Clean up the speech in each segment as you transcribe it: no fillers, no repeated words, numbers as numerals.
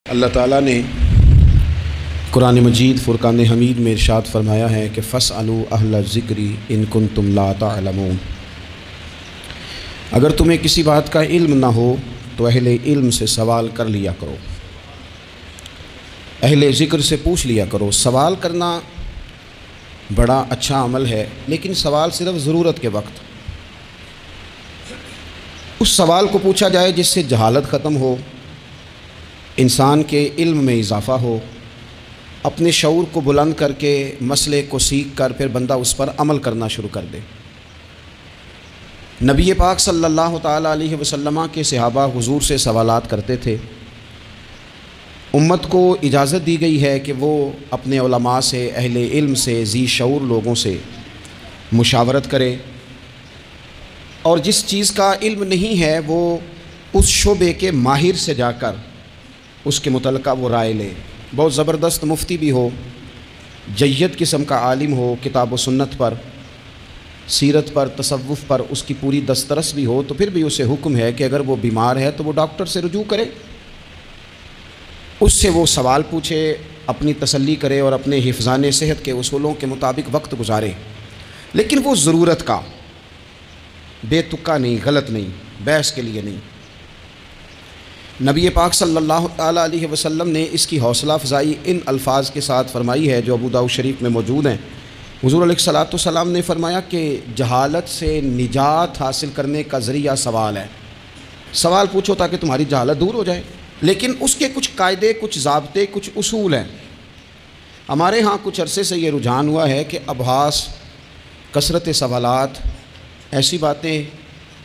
اللہ تعالیٰ نے قرآن مجید فرقان حمید میں ارشاد فرمایا ہے کہ فَاسْأَلُوا أَهْلَ الذِّكْرِ إِن كُنتُمْ لَا تَعْلَمُونَ۔ اگر تمہیں کسی بات کا علم نہ ہو تو اہل علم سے سوال کر لیا کرو، اہل ذکر سے پوچھ لیا کرو۔ سوال کرنا بڑا اچھا عمل ہے، لیکن سوال صرف ضرورت کے وقت اس سوال کو پوچھا جائے جس سے جہالت ختم ہو، انسان کے علم میں اضافہ ہو، اپنے شعور کو بلند کر کے مسئلے کو سیکھ کر پھر بندہ اس پر عمل کرنا شروع کر دے۔ نبی پاک صلی اللہ تعالیٰ علیہ وسلم کے صحابہ حضور سے سوالات کرتے تھے۔ امت کو اجازت دی گئی ہے کہ وہ اپنے علماء سے، اہل علم سے، ذی شعور لوگوں سے مشاورت کرے، اور جس چیز کا علم نہیں ہے وہ اس شعبے کے ماہر سے جا کر اس کے متعلقہ وہ رائے لے۔ بہت زبردست مفتی بھی ہو، جید قسم کا عالم ہو، کتاب و سنت پر، سیرت پر، تصوف پر اس کی پوری دسترس بھی ہو، تو پھر بھی اسے حکم ہے کہ اگر وہ بیمار ہے تو وہ ڈاکٹر سے رجوع کرے، اس سے وہ سوال پوچھے، اپنی تسلی کرے اور اپنے حفظان صحت کے اصولوں کے مطابق وقت گزارے، لیکن وہ ضرورت کا، بے تکا نہیں، غلط نہیں، بحث کے لیے نہیں۔ نبی پاک صلی اللہ تعالیٰ علیہ وسلم نے اس کی حوصلہ افزائی ان الفاظ کے ساتھ فرمائی ہے جو ابو داؤد شریف میں موجود ہیں۔ حضور علیہ الصلوۃ والسلام نے فرمایا کہ جہالت سے نجات حاصل کرنے کا ذریعہ سوال ہے۔ سوال پوچھو تاکہ تمہاری جہالت دور ہو جائے، لیکن اس کے کچھ قاعدے، کچھ ضابطے، کچھ اصول ہیں۔ ہمارے ہاں کچھ عرصے سے یہ رجحان ہوا ہے کہ ابحاث، کثرت سوالات، ایسی باتیں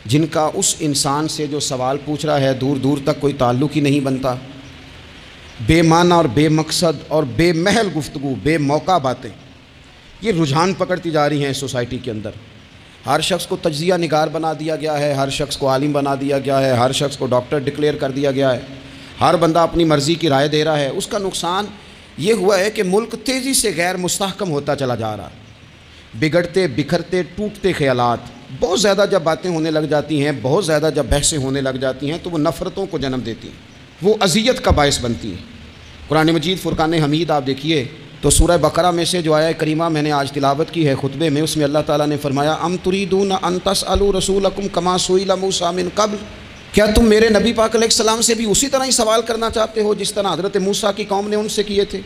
جن کا اس انسان سے جو سوال پوچھ رہا ہے دور دور تک کوئی تعلق ہی نہیں بنتا، بے معنی اور بے مقصد اور بے محل گفتگو، بے موقع باتیں، یہ رجحان پکڑتی جا رہی ہیں سوسائٹی کے اندر۔ ہر شخص کو تجزیہ نگار بنا دیا گیا ہے، ہر شخص کو عالم بنا دیا گیا ہے، ہر شخص کو ڈاکٹر ڈکلیئر کر دیا گیا ہے، ہر بندہ اپنی مرضی کی رائے دے رہا ہے۔ اس کا نقصان یہ ہوا ہے کہ ملک تیزی سے غیر مستحکم ہوتا چلا جا رہا ہے۔ بگڑتے، بکھرتے، ٹوٹتے خیالات، بہت زیادہ جب باتیں ہونے لگ جاتی ہیں، بہت زیادہ جب بحثیں ہونے لگ جاتی ہیں تو وہ نفرتوں کو جنم دیتی ہیں، وہ اذیت کا باعث بنتی ہیں۔ قرآن مجید فرقان حمید آپ دیکھیے تو سورہ بقرہ میں سے جو آیہ کریمہ میں نے آج تلاوت کی ہے خطبے میں، اس میں اللہ تعالیٰ نے فرمایا ام تریدون ان تسألوا رسولکم کما سئل موسیٰ من قبل، کیا تم میرے نبی پاک علیہ السلام سے بھی اسی طرح ہی سوال کرنا چاہتے ہو جس طرح حضرت موسیٰ کی قوم نے ان سے کیے تھے؟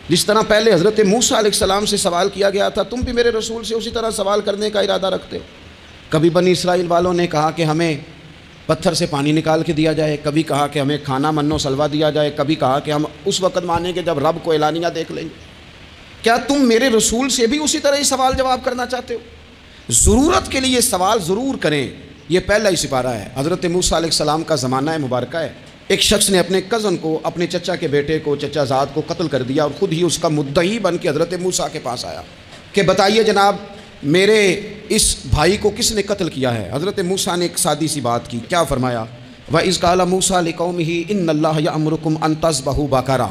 جس طرح پہلے حضرت موسیٰ علیہ السلام سے سوال کیا گیا تھا، تم بھی میرے رسول سے اسی طرح سوال کرنے کا ارادہ رکھتے ہو؟ کبھی بنی اسرائیل والوں نے کہا کہ ہمیں پتھر سے پانی نکال کے دیا جائے، کبھی کہا کہ ہمیں کھانا من و سلوہ دیا جائے، کبھی کہا کہ ہم اس وقت مانیں گے جب رب کو اعلانیہ دیکھ لیں گے۔ کیا تم میرے رسول سے بھی اسی طرح ہی سوال جواب کرنا چاہتے ہو؟ ضرورت کے لیے سوال ضرور کریں، یہ پہلا ہی سپارہ ہے۔ حضرت موسیٰ علیہ السلام کا زمانہ مبارکہ ہے، ایک شخص نے اپنے کزن کو، اپنے چچا کے بیٹے کو، چچا زاد کو قتل کر دیا اور خود ہی اس کا مدعی بن کے حضرت موسیٰ کے پاس آیا کہ بتائیے جناب میرے اس بھائی کو کس نے قتل کیا ہے؟ حضرت موسیٰ نے ایک سادی سی بات کی، کیا فرمایا؟ وَإِذْ قَالَ مُوسَىٰ لِقَوْمِهِ إِنَّ اللَّهَ يَأْمُرُكُمْ أَن تَذْبَحُوا بَقَرَةً۔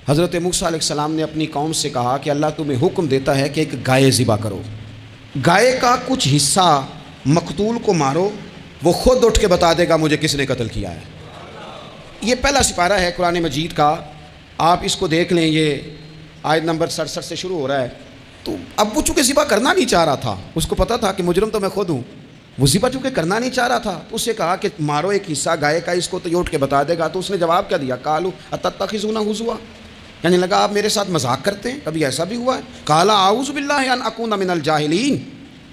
حضرت موسیٰ علیہ السلام نے اپنی قوم سے کہا کہ اللہ تمہیں حکم دیتا ہے کہ ایک گائے ذبح کرو، گائے کا کچھ حصہ مقتول کو مارو، وہ خود اٹھ کے بتا دے گا مجھے کس نے قتل کیا ہے۔ یہ پہلا سپارہ ہے قرآن مجید کا، آپ اس کو دیکھ لیں، یہ آیت نمبر 67 سے شروع ہو رہا ہے۔ تو اب وہ چونکہ ذبح کرنا نہیں چاہ رہا تھا، اس کو پتا تھا کہ مجرم تو میں خود ہوں، وہ ذبح چونکہ کرنا نہیں چاہ رہا تھا تو اس سے کہا کہ مارو ایک حصہ گائے کا، اس کو تو یہ اٹھ کے بتا دے گا۔ تو اس نے جواب کیا دیا؟ قالوا اتتخذون ہزوا، یعنی لگا آپ میرے ساتھ مذاق کرتے ہیں، کبھی ایسا بھی ہوا ہے؟ قال اعوذ باللہ ان اکون من الجاہلین،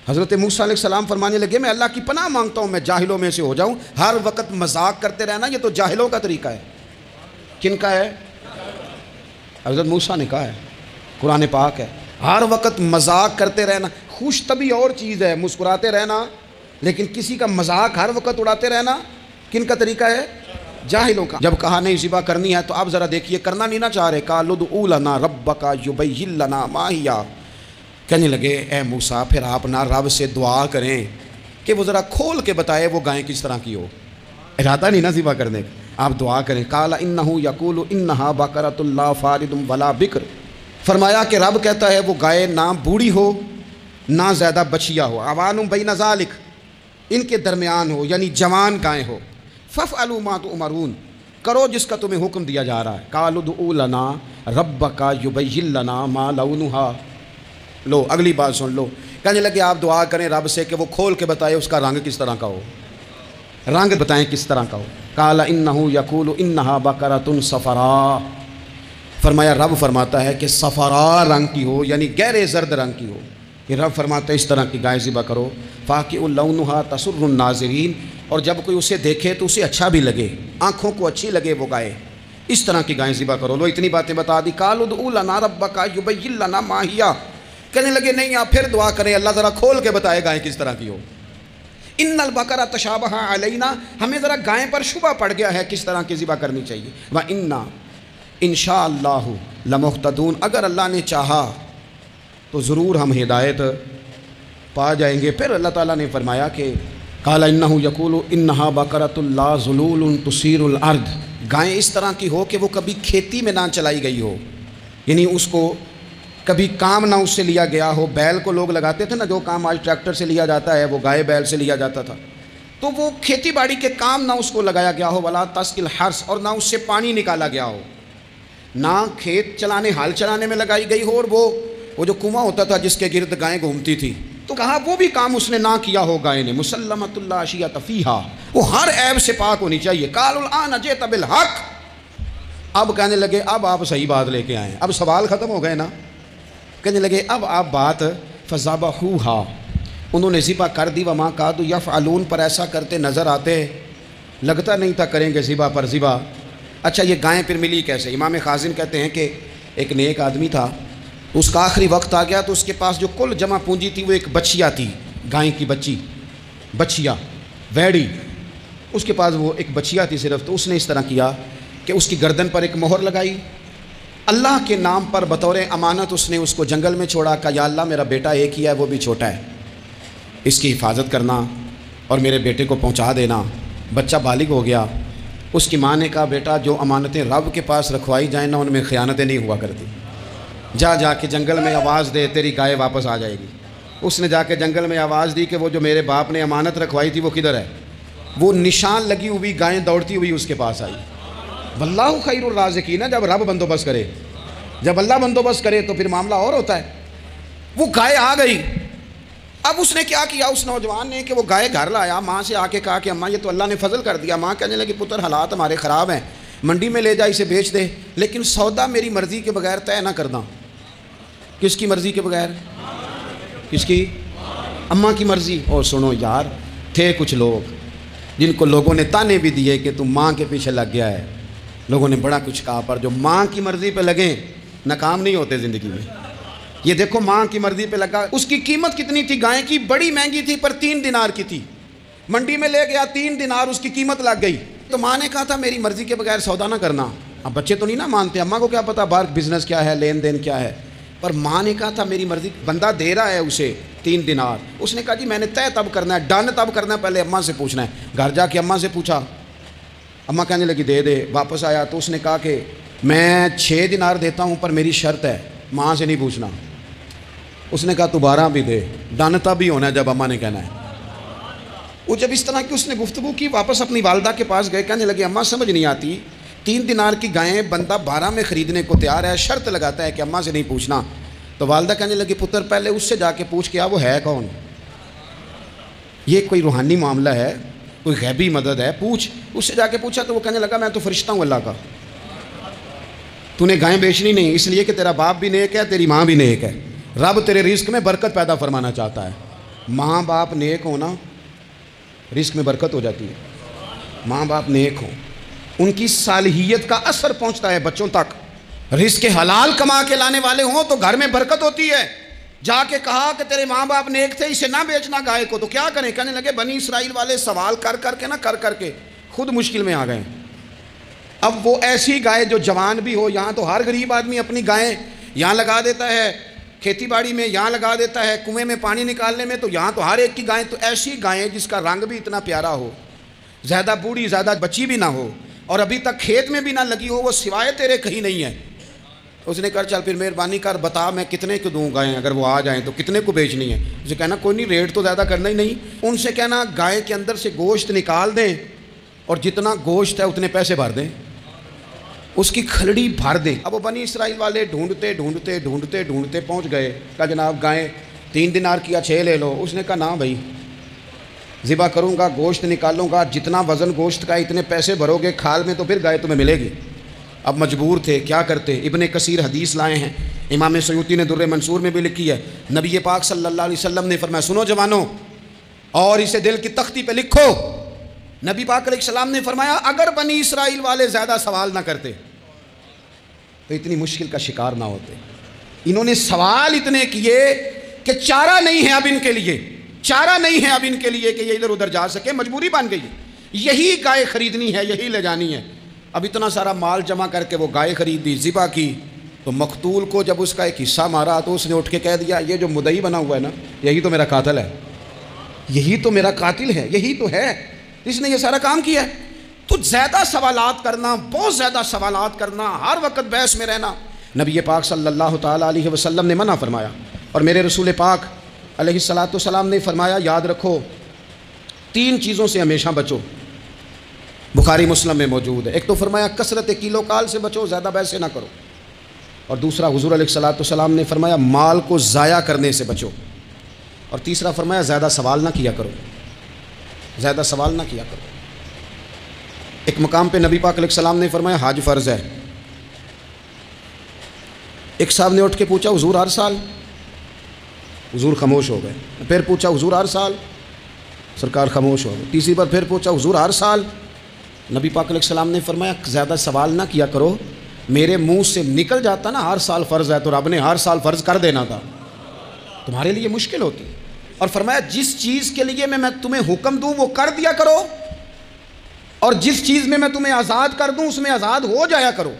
حضرت موسیٰ علیہ السلام فرمانے لگے میں اللہ کی پناہ مانگتا ہوں میں جاہلوں میں سے ہو جاؤں۔ ہر وقت مذاق کرتے رہنا یہ تو جاہلوں کا طریقہ ہے۔ کن کا ہے؟ حضرت موسیٰ نے کہا ہے، قرآن پاک ہے۔ ہر وقت مذاق کرتے رہنا، خوش طبی اور چیز ہے، مسکراتے رہنا، لیکن کسی کا مذاق ہر وقت اڑاتے رہنا کن کا طریقہ ہے؟ جاہلوں کا۔ جب کہا نہیں ذبح کرنی ہے تو آپ ذرا دیکھیے، کرنا نہیں نہ چاہ رہے، قالوا ادع لنا ربک یبین لنا ما ہی، کہنے لگے اے موسیٰ پھر آپ نہ رب سے دعا کریں کہ وہ ذرا کھول کے بتائے وہ گائیں کس طرح کی ہو، ارادہ نہیں نہ ذبح کرنے کا، آپ دعا کریں۔ قال انہ یقول انہا بقرۃ لا فارض ولا بکر، فرمایا کہ رب کہتا ہے وہ گائے نہ بوڑھی ہو نہ زیادہ بچیا ہو، عوان بین ذالک، ان کے درمیان ہو، یعنی جوان گائے ہو۔ فافعلوا ما تؤمرون، کرو جس کا تمہیں حکم دیا جا رہا ہے. قالوا ادع لنا ربک یبین لنا ما لونھا. لو اگلی بات سن لو. کہنے لگے آپ دعا کریں رب سے کہ وہ کھول کے بتائے اس کا رنگ کس طرح کا ہو, رنگ بتائیں کس طرح کا ہو. قال انہ یقول انہا بقرۃ صفراء. فرمایا رب فرماتا ہے کہ صفراء رنگ کی ہو, یعنی گہرے زرد رنگ کی ہو. کہ رب فرماتا ہے اس طرح کی گائے ذبح کرو. فاقع لونھا تسر الناظرین. اور جب کوئی اسے دیکھے تو اسے اچھا بھی لگے, آنکھوں کو اچھی لگے وہ گائے, اس طرح کی گائیں ذبح کرو. لو اتنی باتیں بتا دی. قالوا ادع لنا ربک یبین لنا ما ہی. کہنے لگے نہیں آپ پھر دعا کریں اللہ ذرا کھول کے بتائے گائیں کس طرح کی ہو. ان البقرہ تشابہ علینا, ہمیں ذرا گائیں پر شبہ پڑ گیا ہے کس طرح کی ذبح کرنی چاہیے. وَإِنَّا انشاءاللہ لمہتدون. اگر اللہ نے چاہا تو ضرور ہم ہدایت پا جائیں گے. پھر اللہ تعالیٰ نے فرمایا کہ قال انہ یقول انہا بقرۃ لا ذلول تثیر الارض. گائیں اس طرح کی ہو کہ وہ کبھی کھیتی میں نہ چلائی گئی ہو, یعنی اس کو کبھی کام نہ اس سے لیا گیا ہو. بیل کو لوگ لگاتے تھے نا, جو کام آج ٹریکٹر سے لیا جاتا ہے وہ گائے بیل سے لیا جاتا تھا. تو وہ کھیتی باڑی کے کام نہ اس کو لگایا گیا ہو. ولا تسقی الحرث, اور نہ اس سے پانی نکالا گیا ہو, نہ کھیت چلانے ہل چلانے میں لگائی گئی ہو. اور وہ جو کنواں ہوتا تھا جس کے گرد گائیں گھومتی تھی, تو کہا وہ بھی کام اس نے نہ کیا ہو گائے نے. مسلمۃ لا شیۃ فیہا, وہ ہر عیب سے پاک ہونی چاہیے. قالوا الآن جئت بالحق. اب کہنے لگے اب آپ صحیح بات لے کے آئیں, اب سوال ختم ہو گئے نا. کہنے لگے اب آپ بات فذبحوہا, انہوں نے ذبح کر دی. وما کادوا یفعلون, پر ایسا کرتے نظر آتے, لگتا نہیں تھا کریں گے ذبح پر ذبح. اچھا یہ گائیں پھر ملی کیسے؟ امام خازن کہتے ہیں کہ ایک نیک آدمی تھا, اس کا آخری وقت آ گیا تو اس کے پاس جو کل جمع پونجی تھی وہ ایک بچیا تھی, گائیں کی بچی, بچیا ویڑی, اس کے پاس وہ ایک بچیا تھی صرف. تو اس نے اس طرح کیا کہ اس کی گردن پر ایک مہر لگائی, اللہ کے نام پر بطور امانت اس نے اس کو جنگل میں چھوڑا. کہا یا اللہ میرا بیٹا ایک ہی ہے, وہ بھی چھوٹا ہے, اس کی حفاظت کرنا اور میرے بیٹے کو پہنچا دینا. بچہ بالغ ہو گیا. اس کی ماں نے کہا بیٹا جو امانتیں رب کے پاس رکھوائی جائیں نا ان میں خیانتیں نہیں ہوا کرتی. جا کے جنگل میں آواز دے تیری گائے واپس آ جائے گی. اس نے جا کے جنگل میں آواز دی کہ وہ جو میرے باپ نے امانت رکھوائی تھی وہ کدھر ہے. وہ نشان لگی ہوئی گائیں دوڑتی ہوئی اس کے پاس آئی. واللہ خیر الرازقین, جب رب بندوبست کرے, جب اللہ بندوبست کرے تو پھر معاملہ اور ہوتا ہے. وہ گائے آ گئی. اب اس نے کیا کیا اس نوجوان نے کہ وہ گائے گھر لایا, ماں سے آ کے کہا کہ اماں یہ تو اللہ نے فضل کر دیا. ماں کہنے لگی پتر حالات ہمارے خراب ہیں, منڈی میں لے جا اسے بیچ دے, لیکن سودا میری مرضی کے بغیر طے نہ کرنا. کس کی مرضی کے بغیر؟ کس کی؟ اماں کی مرضی. اور سنو یار, تھے کچھ لوگ جن کو لوگوں نے تانے بھی دیے کہ تم ماں کے پیچھے لگ گیا ہے. لوگوں نے بڑا کچھ کہا, پر جو ماں کی مرضی پہ لگیں ناکام نہیں ہوتے زندگی میں. یہ دیکھو ماں کی مرضی پہ لگا. اس کی قیمت کتنی تھی گائے کی؟ بڑی مہنگی تھی, پر 3 دینار کی تھی. منڈی میں لے گیا, 3 دینار اس کی قیمت لگ گئی. تو ماں نے کہا تھا میری مرضی کے بغیر سودا نہ کرنا. اب بچے تو نہیں نا مانتے, اماں کو کیا پتا باہر بزنس کیا ہے, لین دین کیا ہے. پر ماں نے کہا تھا میری مرضی. بندہ دے رہا ہے اسے 3 دینار. اس نے کہا جی میں نے طے تب کرنا ہے, ڈن تب کرنا ہے, پہلے اماں سے پوچھنا ہے. گھر جا کے اماں سے پوچھا, اماں کہنے لگی دے دے. واپس آیا تو اس نے کہا کہ میں 6 دینار دیتا ہوں پر میری شرط ہے, ماں سے نہیں پوچھنا. اس نے کہا تو 12 بھی دے, ڈن تب بھی ہونا ہے جب اماں نے کہنا ہے. وہ جب اس طرح کی اس نے گفتگو کی, واپس اپنی والدہ کے پاس گئے. کہنے لگے اماں سمجھ نہیں آتی, 3 دینار کی گائیں بندہ 12 میں خریدنے کو تیار ہے, شرط لگاتا ہے کہ اماں سے نہیں پوچھنا. تو والدہ کہنے لگی پتر پہلے اس سے جا کے پوچھ کے آ وہ ہے کون. یہ کوئی روحانی معاملہ ہے, کوئی غیبی مدد ہے, پوچھ. اس سے جا کے پوچھا تو وہ کہنے لگا میں تو فرشتہ ہوں اللہ کا, تو نے گائیں بیچنی نہیں اس لیے کہ تیرا باپ بھی نیک ہے, تیری ماں بھی نیک ہے. رب تیرے رزق میں برکت پیدا فرمانا چاہتا ہے. ماں باپ نیک ہونا رزق میں برکت ہو جاتی ہے. ماں باپ نیک ہوں, ان کی صالحیت کا اثر پہنچتا ہے بچوں تک. رزق حلال کما کے لانے والے ہوں تو گھر میں برکت ہوتی ہے. جا کے کہا کہ تیرے ماں باپ نیک تھے, اسے نہ بیچنا گائے کو, تو کیا کریں؟ کہنے لگے بنی اسرائیل والے سوال کر کر کے خود مشکل میں آ گئے. اب وہ ایسی گائے جو جوان بھی ہو, یہاں تو ہر غریب آدمی اپنی گائیں یہاں لگا دیتا ہے, کھیتی باڑی میں یہاں لگا دیتا ہے, کنویں میں پانی نکالنے میں, تو یہاں تو ہر ایک کی گائیں. تو ایسی گائیں جس کا رنگ بھی اتنا پیارا ہو, زیادہ بوڑھی زیادہ بچی بھی نہ ہو, اور ابھی تک کھیت میں بھی نہ لگی ہو, وہ سوائے تیرے کہیں نہیں ہے. اس نے کہا چل پھر مہربانی کر بتا میں کتنے کو دوں گائیں, اگر وہ آ جائیں تو کتنے کو بیچنی ہے. اسے کہنا کوئی نہیں, ریٹ تو زیادہ کرنا ہی نہیں. ان سے کہنا گائے کے اندر سے گوشت نکال دیں اور جتنا گوشت ہے اتنے پیسے بھر دیں. اس کی کھلڑی بھر دیں۔ اب وہ بنی اسرائیل والے ڈھونڈتے ڈھونڈتے ڈھونڈتے ڈھونڈتے پہنچ گئے، کہا جناب گائیں 3 دینار کیا 6 لے لو۔ اس نے کہا نا بھائی، ذبح کروں گا، گوشت نکالوں گا، جتنا وزن گوشت کا اتنے پیسے بھرو گے کھال میں تو پھر گائے تمہیں ملے گی۔ اب مجبور تھے، کیا کرتے؟ ابن کثیر حدیث لائے ہیں، امام سیوطی نے در منصور میں بھی لکھی ہے، نبی پاک صلی اللہ علیہ وسلم نے فرمایا سنو جوانوں اور اسے دل کی تختی پہ لکھو، نبی پاک علیہ السلام نے فرمایا اگر بنی اسرائیل والے زیادہ سوال نہ کرتے تو اتنی مشکل کا شکار نہ ہوتے۔ انہوں نے سوال اتنے کیے کہ چارہ نہیں ہے اب ان کے لیے، چارہ نہیں ہے اب ان کے لیے کہ یہ ادھر ادھر جا سکے، مجبوری بن گئی، یہی گائے خریدنی ہے، یہی لے جانی ہے۔ اب اتنا سارا مال جمع کر کے وہ گائے خریدی، ذبح کی، تو مقتول کو جب اس کا ایک حصہ مارا تو اس نے اٹھ کے کہہ دیا یہ جو مدعی بنا ہوا ہے نا یہی تو میرا قاتل ہے، یہی تو میرا قاتل ہے، یہی تو ہے، اس نے یہ سارا کام کیا ہے۔ تو زیادہ سوالات کرنا، بہت زیادہ سوالات کرنا، ہر وقت بحث میں رہنا، نبی پاک صلی اللہ تعالیٰ علیہ وسلم نے منع فرمایا، اور میرے رسول پاک علیہ السلام نے فرمایا یاد رکھو 3 چیزوں سے ہمیشہ بچو، بخاری مسلم میں موجود ہے۔ ایک تو فرمایا کثرت کیلو کال سے بچو، زیادہ بحث نہ کرو، اور دوسرا حضور علیہ السلام نے فرمایا مال کو ضائع کرنے سے بچو، اور تیسرا فرمایا زیادہ سوال نہ کیا کرو، زیادہ سوال نہ کیا کرو۔ ایک مقام پہ نبی پاک علیہ السلام نے فرمایا حج فرض ہے۔ ایک صاحب نے اٹھ کے پوچھا حضور ہر سال؟ حضور خاموش ہو گئے۔ پھر پوچھا حضور ہر سال؟ سرکار خاموش ہو گئے۔ تیسری بار پھر پوچھا حضور ہر سال؟ نبی پاک علیہ السلام نے فرمایا زیادہ سوال نہ کیا کرو، میرے منہ سے نکل جاتا نا ہر سال فرض ہے تو رب نے ہر سال فرض کر دینا تھا، تمہارے لیے مشکل ہوتی۔ اور فرمایا جس چیز کے لیے میں تمہیں حکم دوں وہ کر دیا کرو، اور جس چیز میں تمہیں آزاد کر دوں اس میں آزاد ہو جایا کرو،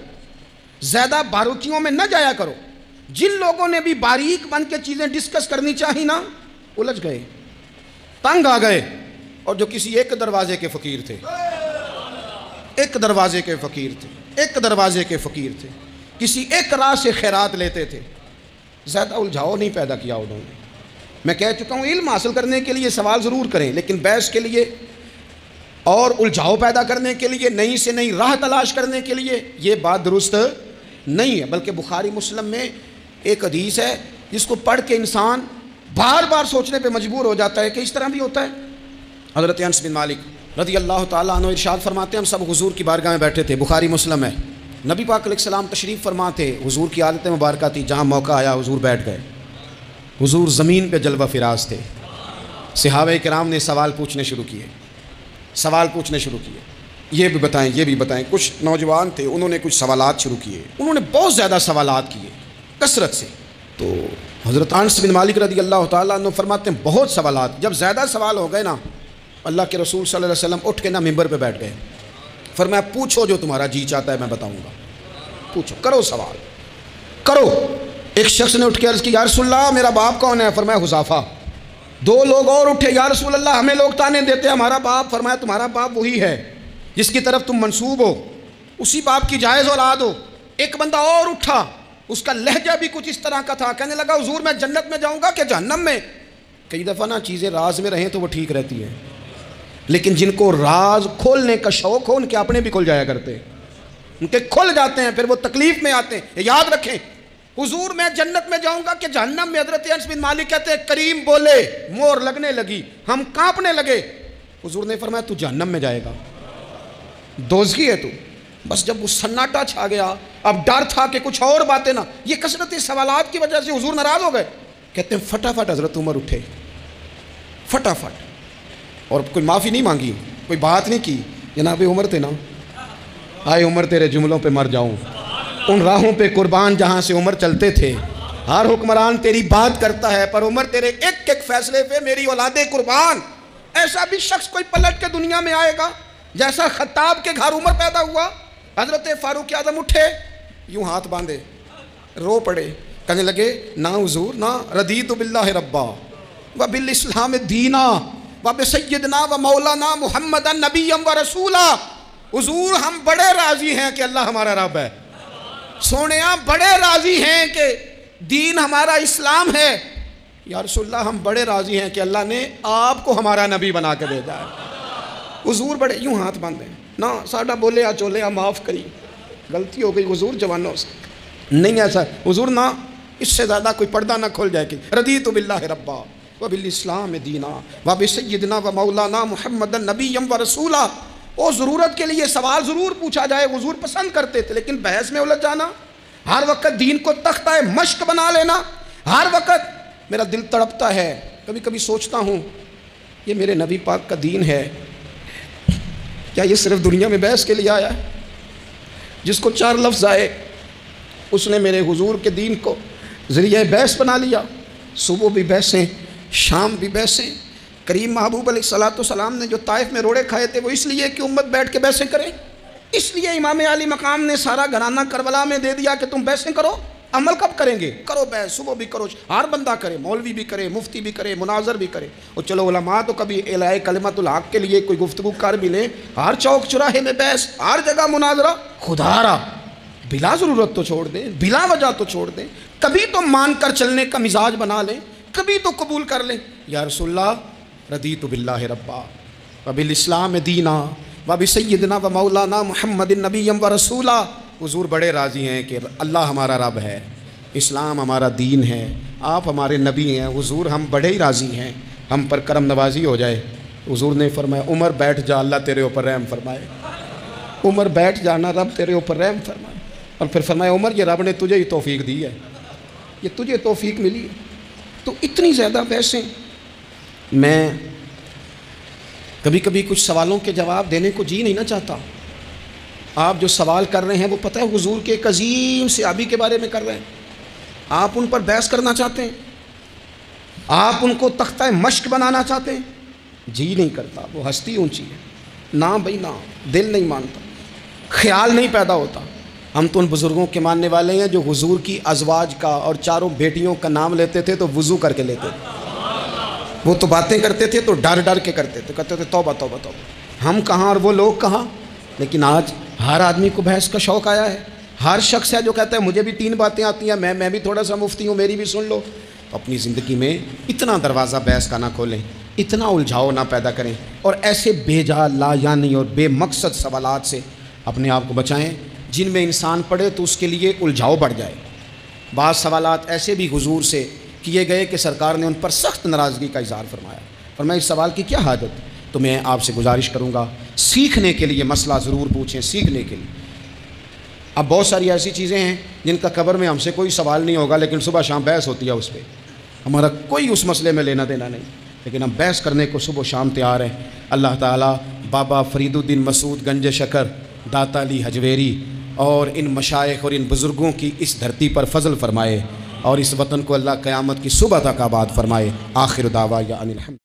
زیادہ باریکیوں میں نہ جایا کرو۔ جن لوگوں نے بھی باریک بن کے چیزیں ڈسکس کرنی چاہی نا الجھ گئے، تنگ آ گئے، اور جو کسی ایک دروازے کے فقیر تھے، ایک دروازے کے فقیر تھے، ایک دروازے کے فقیر تھے، کسی ایک راہ سے خیرات لیتے تھے، زیادہ الجھاؤ نہیں پیدا کیا انہوں نے۔ میں کہہ چکا ہوں علم حاصل کرنے کے لیے سوال ضرور کریں، لیکن بحث کے لیے اور الجھاؤ پیدا کرنے کے لیے، نئی سے نئی راہ تلاش کرنے کے لیے یہ بات درست نہیں ہے۔ بلکہ بخاری مسلم میں ایک حدیث ہے جس کو پڑھ کے انسان بار بار سوچنے پہ مجبور ہو جاتا ہے کہ اس طرح بھی ہوتا ہے۔ حضرت انس بن مالک رضی اللہ تعالیٰ عنہ ارشاد فرماتے ہیں ہم سب حضور کی بارگاہ میں بیٹھے تھے، بخاری مسلم ہے، نبی پاک علیہ السلام تشریف فرما تھے، حضور کی عادت مبارکہ تھی جہاں موقع آیا حضور بیٹھ گئے، حضور زمین پہ جلوہ فراز تھے، صحابہ کرام نے سوال پوچھنے شروع کیے، سوال پوچھنے شروع کیے، یہ بھی بتائیں یہ بھی بتائیں۔ کچھ نوجوان تھے انہوں نے کچھ سوالات شروع کیے، انہوں نے بہت زیادہ سوالات کیے کثرت سے۔ تو حضرت انس بن مالک رضی اللہ تعالیٰ عنہ فرماتے ہیں بہت سوالات، جب زیادہ سوال ہو گئے نا اللہ کے رسول صلی اللہ علیہ وسلم اٹھ کے نا ممبر پہ بیٹھ گئے، فرمایا پوچھو جو تمہارا جی چاہتا ہے میں بتاؤں گا، پوچھو، کرو سوال کرو۔ ایک شخص نے اٹھ کے عرض کی یا رسول اللہ میرا باپ کون ہے؟ فرمایا حذیفہ۔ 2 لوگ اور اٹھے یا رسول اللہ ہمیں لوگ تانے دیتے ہیں ہمارا باپ، فرمایا تمہارا باپ وہی ہے جس کی طرف تم منسوب ہو، اسی باپ کی جائز اولاد ہو۔ ایک بندہ اور اٹھا، اس کا لہجہ بھی کچھ اس طرح کا تھا، کہنے لگا حضور میں جنت میں جاؤں گا کہ جہنم میں؟ کئی دفعہ نا چیزیں راز میں رہیں تو وہ ٹھیک رہتی ہیں، لیکن جن کو راز کھولنے کا شوق ہو ان کے اپنے بھی کھل جایا کرتے ہیں، ان کے کھل جاتے ہیں پھر وہ تکلیف میں آتے ہیں۔ یاد رکھیں حضور میں جنت میں جاؤں گا کہ جہنم میں؟ حضرت انس بن مالک کہتے ہیں کریم بولے، مور لگنے لگی، ہم کانپنے لگے۔ حضور نے فرمایا تو جہنم میں جائے گا، دوزخی ہے تو۔ بس جب وہ سناٹا چھا گیا، اب ڈر تھا کہ کچھ اور باتیں نہ، یہ کثرت سوالات کی وجہ سے حضور ناراض ہو گئے۔ کہتے ہیں فٹافٹ حضرت عمر اٹھے، فٹافٹ، اور کوئی معافی نہیں مانگی، کوئی بات نہیں کی، جناب عمر تھے نا، آئے عمر تیرے جملوں پہ مر جاؤں، ان راہوں پہ قربان جہاں سے عمر چلتے تھے، ہر حکمران تیری بات کرتا ہے پر عمر تیرے ایک ایک فیصلے پہ میری اولادیں قربان۔ ایسا بھی شخص کوئی پلٹ کے دنیا میں آئے گا جیسا خطاب کے گھر عمر پیدا ہوا۔ حضرت فاروق اعظم اٹھے، یوں ہاتھ باندھے، رو پڑے، کہنے لگے نہ حضور نہ، رضیت باللہ ربا وبالاسلام دینا وبسیدنا ومولانا محمد نبیا ورسولا۔ حضور ہم بڑے راضی ہیں کہ اللہ ہمارا رب ہے، سونیا بڑے راضی ہیں کہ دین ہمارا اسلام ہے، یا رسول اللہ ہم بڑے راضی ہیں کہ اللہ نے آپ کو ہمارا نبی بنا کے بھیجا ہے۔ حضور بڑے یوں ہاتھ باندھے، نہ ساڈا بولے چولے معاف کری، غلطی ہو گئی حضور جوانوں سے، نہیں ایسا حضور نہ، اس سے زیادہ کوئی پردہ نہ کھول جائے کہ رضیت باللہ ربا وبالاسلام دینا وبسیدنا ومولانا محمد نبی و رسولا۔ وہ ضرورت کے لیے سوال ضرور پوچھا جائے، حضور پسند کرتے تھے، لیکن بحث میں الجھ جانا، ہر وقت دین کو تختہ مشق بنا لینا، ہر وقت میرا دل تڑپتا ہے، کبھی کبھی سوچتا ہوں یہ میرے نبی پاک کا دین ہے، کیا یہ صرف دنیا میں بحث کے لیے آیا ہے؟ جس کو 4 لفظ آئے اس نے میرے حضور کے دین کو ذریعہ بحث بنا لیا۔ صبح بھی بحثیں، شام بھی بحثیں۔ کریم محبوب علیہ السلام نے جو طائف میں روڑے کھائے تھے وہ اس لیے کہ امت بیٹھ کے بحثیں کرے، اس لیے امام علی مقام نے سارا گھرانہ کربلا میں دے دیا کہ تم بحثیں کرو۔ عمل کب کریں گے؟ کرو بحث، صبح بھی کرو، ہر بندہ کرے، مولوی بھی کرے، مفتی بھی کرے، مناظر بھی کرے، اور چلو علماء تو کبھی اعلاء کلمت الحق کے لیے کوئی گفتگو کر بھی لیں، ہر چوک چراہے میں بحث، ہر جگہ مناظرہ۔ خدا را بلا ضرورت تو چھوڑ دیں، بلا وجہ تو چھوڑ دیں، کبھی تو مان کر چلنے کا مزاج بنا لیں، کبھی تو قبول کر لیں۔ یا رسول اللہ رضیت باللہ ربا وبالاسلام دینا وبسیدنا ومولانا محمد نبی و رسولا۔ حضور بڑے راضی ہیں کہ اللہ ہمارا رب ہے، اسلام ہمارا دین ہے، آپ ہمارے نبی ہیں۔ حضور ہم بڑے ہی راضی ہیں، ہم پر کرم نوازی ہو جائے۔ حضور نے فرمایا عمر بیٹھ جا، اللہ تیرے اوپر رحم فرمائے۔ عمر بیٹھ جانا، رب تیرے اوپر رحم فرمائے۔ اور پھر فرمایا عمر یہ رب نے تجھے ہی توفیق دی ہے، یہ تجھے توفیق ملی ہے۔ تو اتنی زیادہ بحثیں۔ میں کبھی کبھی کچھ سوالوں کے جواب دینے کو جی نہیں نہ چاہتا۔ آپ جو سوال کر رہے ہیں وہ پتہ ہے حضور کے ایک عظیم صحابی کے بارے میں کر رہے ہیں، آپ ان پر بحث کرنا چاہتے ہیں، آپ ان کو تختہ مشق بنانا چاہتے ہیں؟ جی نہیں کرتا، وہ ہستی اونچی ہے، نہ بھائی نہ، دل نہیں مانتا، خیال نہیں پیدا ہوتا۔ ہم تو ان بزرگوں کے ماننے والے ہیں جو حضور کی ازواج کا اور 4 بیٹیوں کا نام لیتے تھے تو وضو کر کے لیتے تھے، وہ تو باتیں کرتے تھے تو ڈر ڈر کے کرتے تھے، کہتے تھے توبہ توبہ توبہ۔ ہم کہاں اور وہ لوگ کہاں؟ لیکن آج ہر آدمی کو بحث کا شوق آیا ہے، ہر شخص ہے جو کہتا ہے مجھے بھی 3 باتیں آتی ہیں، میں بھی تھوڑا سا مفتی ہوں، میری بھی سن لو۔ اپنی زندگی میں اتنا دروازہ بحث کا نہ کھولیں، اتنا الجھاؤ نہ پیدا کریں، اور ایسے بے جا لا یعنی اور بے مقصد سوالات سے اپنے آپ کو بچائیں جن میں انسان پڑھے تو اس کے لیے الجھاؤ بڑھ جائے۔ بعض سوالات ایسے بھی حضور سے کیے گئے کہ سرکار نے ان پر سخت ناراضگی کا اظہار فرمایا، اور میں اس سوال کی کیا حاجت؟ تو میں آپ سے گزارش کروں گا سیکھنے کے لیے مسئلہ ضرور پوچھیں، سیکھنے کے لیے۔ اب بہت ساری ایسی چیزیں ہیں جن کا قبر میں ہم سے کوئی سوال نہیں ہوگا، لیکن صبح شام بحث ہوتی ہے اس پہ، ہمارا کوئی اس مسئلے میں لینا دینا نہیں، لیکن ہم بحث کرنے کو صبح و شام تیار ہیں۔ اللہ تعالیٰ بابا فرید الدین مسعود گنج شکر، داتا علی حجویری اور ان مشائخ اور ان بزرگوں کی اس دھرتی پر فضل فرمائے، اور اس وطن کو اللہ قیامت کی صبح تک آباد فرمائے۔ آخر دعوانا ان الحمد